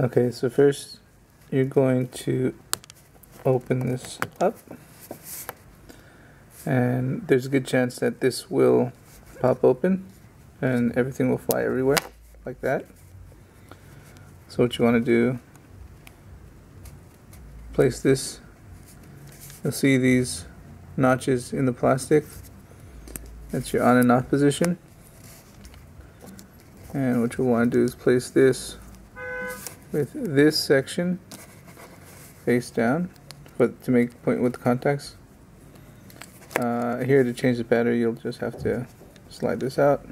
Okay, so first you're going to open this up, and there's a good chance that this will pop open and everything will fly everywhere like that. So what you want to do, place this, you'll see these notches in the plastic. That's your on and off position. And what you want to do is place this with this section face down to make point with the contacts. Here to change the battery, you'll just have to slide this out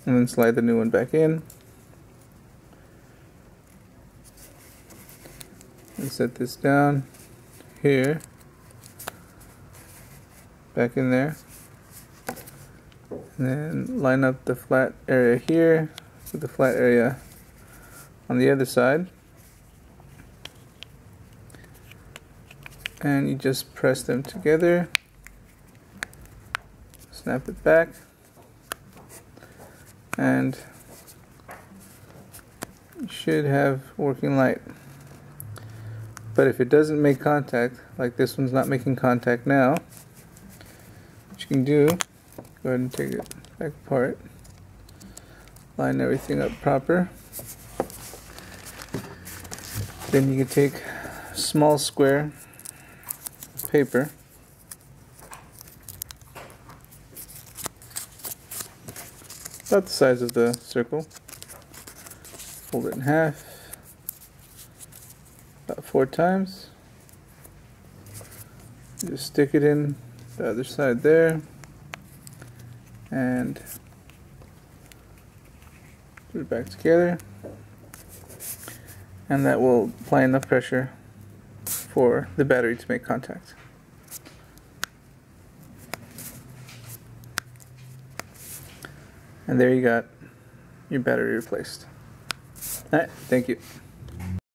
and then slide the new one back in and set this down here, back in there, and then line up the flat area here with the flat area on the other side, and you just press them together, snap it back, and you should have working light. But if it doesn't make contact, like this one's not making contact now, what you can do, go ahead and take it back apart, line everything up proper. Then you can take a small square of paper, about the size of the circle, fold it in half about 4 times, just stick it in the other side there, and put it back together, and that will apply enough pressure for the battery to make contact. And there you got your battery replaced. Alright, thank you.